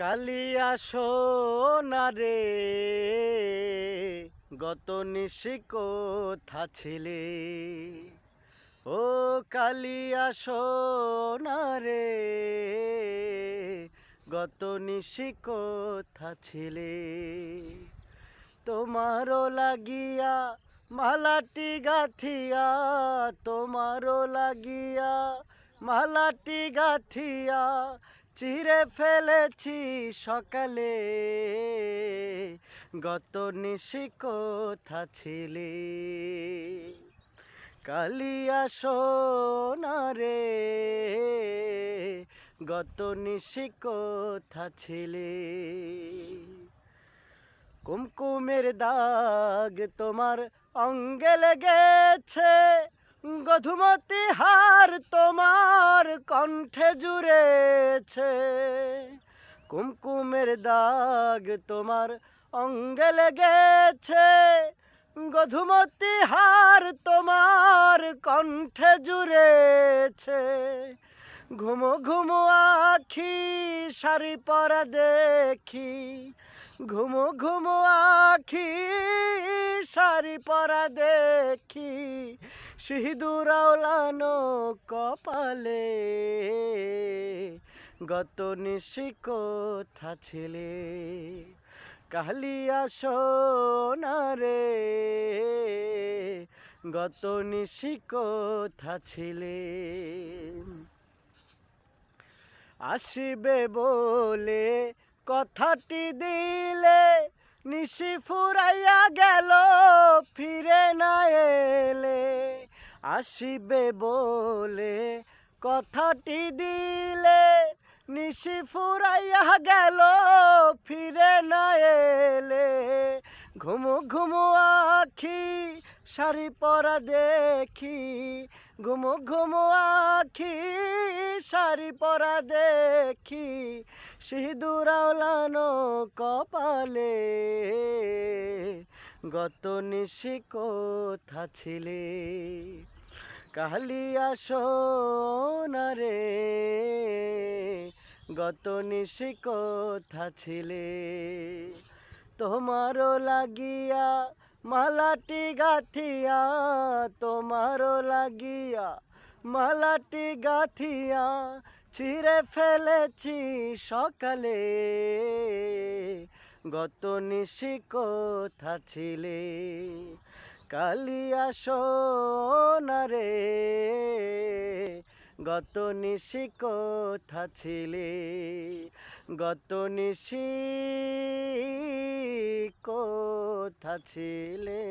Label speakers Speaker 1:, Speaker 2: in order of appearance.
Speaker 1: কালিয়া সোনারে গত নিশি কোথা ছিলে? ও কালিয়া সোনারে গত নিশি কোথা ছিলে? তোমারও লাগিয়া মালাটি গাথিয়া, তোমারও লাগিয়া মালাটি গাথিয়া চিরে ফেলেছি সকালে। গত নিশি কোথা ছিলে? কালিয়া সোনারে গত নিশি কোথা ছিলে? কুমকুমের দাগ তোমার অঙ্গে লেগেছে, গধুমতি হার তোমার কণ্ঠে জুড়েছে। কুমকুমের দাগ তোমার অঙ্গে লেগেছে, গধুমতি হার তোমার কণ্ঠে জুড়েছে। ঘুমো ঘুমো আখি শাড়ি পরা দেখি, ঘুমো ঘুমো আখি শাড়ি পরা দেখি, সিঁদুর আওলানো কপালে। গত নিশি কোথা ছিলে? কালিয়া সোনারে গত নিশি কোথা ছিলে? আসিবে বলে কথাটি দিলে, নিশি ফুরাইয়া গেল ফিরে না এলে। আসিবে বলে কথাটি দিলে, নিশি ফুরাইয়া গেল ফিরে না এলে। ঘুমো ঘুমো আখি শাড়ি পরা দেখি, ঘুমো ঘুমো আখি শাড়ি পরা দেখি, সিঁদুর আওলানো কপালে। গত নিশি কোথা ছিলে? কালিয়া সোনারে গত নিশি কোথা ছিলে? তোমারও লাগিয়া মালাটি গাথিয়া, তোমারও লাগিয়া মালাটি গাথিয়া চিরে ফেলেছি সকালে। গত নিশি কোথা ছিলে? কালিয়া সোনারে গত নিশি কোথা ছিলে? গত নিশি কোথা ছিলে?